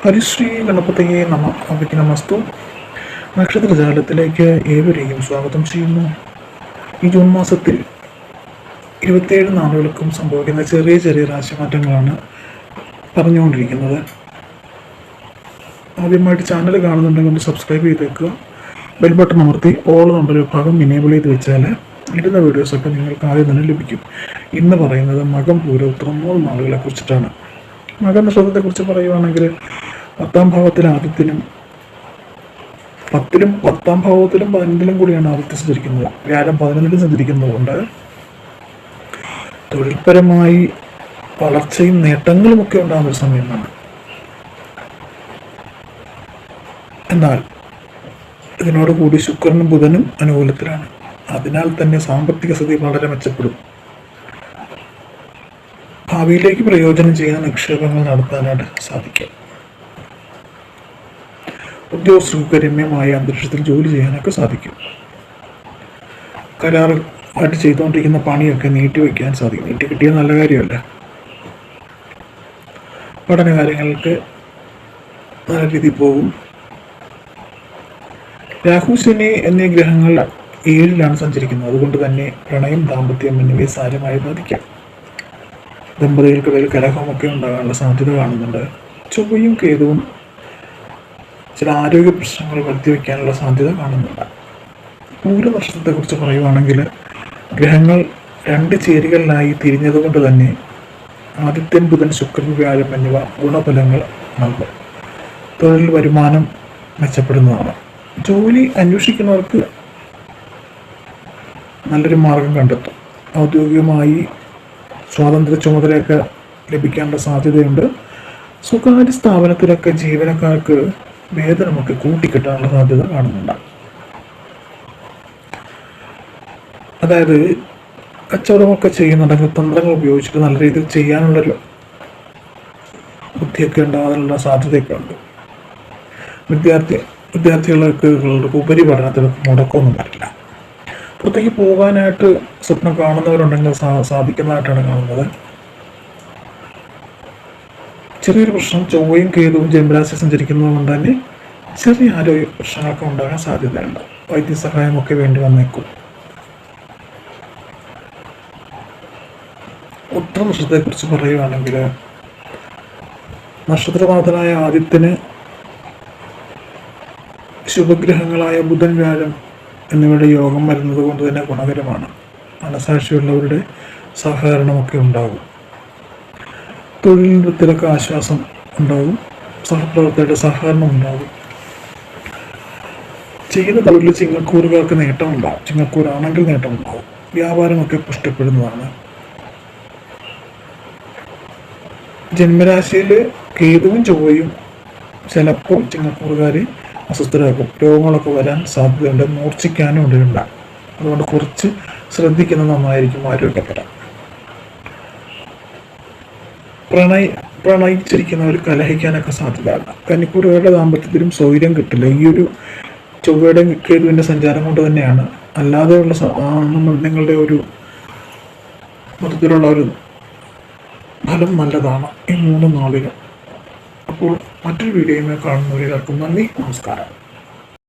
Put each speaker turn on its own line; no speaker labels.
ഹരിശ്രീ ഗണപതിയെ അവയ്ക്ക് നമസ്തു. നക്ഷത്രജാലത്തിലേക്ക് ഏവരെയും സ്വാഗതം ചെയ്യുന്നു. ഈ ജൂൺ മാസത്തിൽ 27 നാളുകൾക്കും സംഭവിക്കുന്ന ചെറിയ ചെറിയ രാശിമാറ്റങ്ങളാണ് പറഞ്ഞുകൊണ്ടിരിക്കുന്നത്. ആദ്യമായിട്ട് ചാനൽ കാണുന്നുണ്ടെങ്കിൽ ഒന്ന് സബ്സ്ക്രൈബ് ചെയ്തേക്കുക. ബെൽ ബട്ടൺ അമർത്തി ഓൾ നമ്പർ വിഭാഗം ഇനേബിൾ ചെയ്ത് വെച്ചാൽ ഇടുന്ന വീഡിയോസൊക്കെ നിങ്ങൾക്ക് ആദ്യം തന്നെ ലഭിക്കും. ഇന്ന് പറയുന്നത് മകം പൂരം ഉത്രം 3 നാളുകളെ കുറിച്ചിട്ടാണ്. മകം നക്ഷത്രത്തെക്കുറിച്ച് പറയുകയാണെങ്കിൽ 10ാം ഭാവത്തിൽ ആദിത്യനും 10ലും 10ാം ഭാവത്തിലും 11ലും കൂടിയാണ് ആദിത്യം സഞ്ചരിക്കുന്നത്. വ്യാഴം 11ലും സഞ്ചരിക്കുന്നതുകൊണ്ട് തൊഴിൽപരമായി വളർച്ചയും നേട്ടങ്ങളുമൊക്കെ ഉണ്ടാകുന്ന ഒരു സമയമാണ്. എന്നാൽ ഇതിനോടുകൂടി ശുക്രനും ബുധനും അനുകൂലത്തിലാണ്. അതിനാൽ തന്നെ സാമ്പത്തിക സ്ഥിതി വളരെ മെച്ചപ്പെടും. ഭാവിയിലേക്ക് പ്രയോജനം ചെയ്യുന്ന നിക്ഷേപങ്ങൾ നടത്താനായിട്ട് സാധിക്കും. ഉദ്യോഗസ്ഥർക്ക് രമ്യമായ അന്തരീക്ഷത്തിൽ ജോലി ചെയ്യാനൊക്കെ സാധിക്കും. കരാറായിട്ട് ചെയ്തുകൊണ്ടിരിക്കുന്ന പണിയൊക്കെ നീട്ടിവെക്കാൻ സാധിക്കും. നീട്ടി കിട്ടിയാൽ നല്ല കാര്യമല്ല. പഠനകാര്യങ്ങൾക്ക് നല്ല രീതിയിൽ പോകും. രാഹു, ശനി എന്നീ ഗ്രഹങ്ങൾ 7ലാണ് സഞ്ചരിക്കുന്നത്. അതുകൊണ്ട് തന്നെ പ്രണയം, ദാമ്പത്യം എന്നിവയെ സാരമായി ബാധിക്കാം. ദമ്പതികൾക്കിടയിൽ കലഹമൊക്കെ ഉണ്ടാകാനുള്ള സാധ്യത കാണുന്നുണ്ട്. ചൊവ്വയും കേതുവും ചില ആരോഗ്യ പ്രശ്നങ്ങൾ വരുത്തിവെക്കാനുള്ള സാധ്യത കാണുന്നുണ്ട്. പൂര നക്ഷത്രത്തെക്കുറിച്ച് പറയുകയാണെങ്കിൽ ഗ്രഹങ്ങൾ 2 ചേരികളിലായി തിരിഞ്ഞതുകൊണ്ട് തന്നെ ആദിത്യൻ, ബുധൻ, ശുക്രൻ, വ്യാഴം എന്നിവ ഗുണഫലങ്ങൾ നൽകും. തൊഴിൽ വരുമാനം മെച്ചപ്പെടുന്നതാണ്. ജോലി അന്വേഷിക്കുന്നവർക്ക് നല്ലൊരു മാർഗം കണ്ടെത്തും. ഔദ്യോഗികമായി സ്വാതന്ത്ര്യ ചുമതലയൊക്കെ ലഭിക്കാനുള്ള സാധ്യതയുണ്ട്. സ്വകാര്യ സ്ഥാപനത്തിലൊക്കെ ജീവനക്കാർക്ക് വേതനമൊക്കെ കൂട്ടിക്കിട്ടാനുള്ള സാധ്യത കാണുന്നുണ്ട്. അതായത് കച്ചവടമൊക്കെ ചെയ്യുന്നുണ്ടെങ്കിൽ തന്ത്രങ്ങൾ ഉപയോഗിച്ചിട്ട് നല്ല രീതിയിൽ ചെയ്യാനുള്ളൊരു ബുദ്ധിയൊക്കെ ഉണ്ടാകാനുള്ള സാധ്യതയൊക്കെ ഉണ്ട്. വിദ്യാർത്ഥികൾക്ക് ഉപരിപഠനത്തിൽ മുടക്കമൊന്നും വരില്ല. പുറത്തേക്ക് പോകാനായിട്ട് സ്വപ്നം കാണുന്നവരുണ്ടെങ്കിൽ സാധിക്കുന്നതായിട്ടാണ് കാണുന്നത്. ചെറിയൊരു പ്രശ്നം ചൊവ്വയും കേതുവും ജന്മരാശി സഞ്ചരിക്കുന്നത് കൊണ്ട് തന്നെ ചെറിയ ആരോഗ്യ പ്രശ്നങ്ങളൊക്കെ ഉണ്ടാകാൻ സാധ്യതയുണ്ട്. വൈദ്യസഹായമൊക്കെ വേണ്ടി വന്നേക്കും. ഉത്തര നക്ഷത്രത്തെക്കുറിച്ച് പറയുകയാണെങ്കിൽ നക്ഷത്രനാഥനായ ആദിത്യന് ശുഭഗ്രഹങ്ങളായ ബുധൻ, വ്യാഴം എന്നിവയുടെ യോഗം വരുന്നത് കൊണ്ട് തന്നെ ഗുണകരമാണ്. മനസാക്ഷിയുള്ളവരുടെ സഹകരണമൊക്കെ ഉണ്ടാകും. തൊഴിലിനത്തിലൊക്കെ ആശ്വാസം ഉണ്ടാകും. സഹപ്രവർത്തകരുടെ സഹകരണം ഉണ്ടാകും. ചെയ്യുന്ന തൊഴിൽ ചിങ്ങക്കൂറുകാർക്ക് നേട്ടമുണ്ടാകും. ചിങ്ങക്കൂറാണെങ്കിൽ നേട്ടമുണ്ടാകും. വ്യാപാരമൊക്കെ പുഷ്ടിപ്പെടുന്നതാണ്. ജന്മരാശിയിൽ കേതുവും ചൊവ്വയും ചിലപ്പോൾ ചിങ്ങക്കൂറുകാരെ അസ്വസ്ഥരാക്കും. രോഗങ്ങളൊക്കെ വരാൻ സാധ്യതയുണ്ട്. മൂർച്ഛിക്കാനും ഇടയുണ്ടാകും. അതുകൊണ്ട് കുറച്ച് ശ്രദ്ധിക്കുന്നത് നന്നായിരിക്കും ആരോഗ്യപരം. പ്രണയിച്ചിരിക്കുന്നവർ കലഹിക്കാനൊക്കെ സാധ്യതയാണ്. കന്നിക്കൂറുകാരുടെ ദാമ്പത്യത്തിലും സൗകര്യം കിട്ടില്ല. ഈ ഒരു ചൊവ്വയുടെ കേതുവിൻ്റെ സഞ്ചാരം കൊണ്ട് തന്നെയാണ്. അല്ലാതെയുള്ള നിങ്ങളുടെ ഒരു മൊത്തത്തിലുള്ള ഒരു ഫലം നല്ലതാണ് ഈ 3 നാളിലും. അപ്പോൾ മറ്റൊരു വീഡിയോയുമായി കാണുന്നവരെല്ലാവർക്കും നന്ദി, നമസ്കാരം.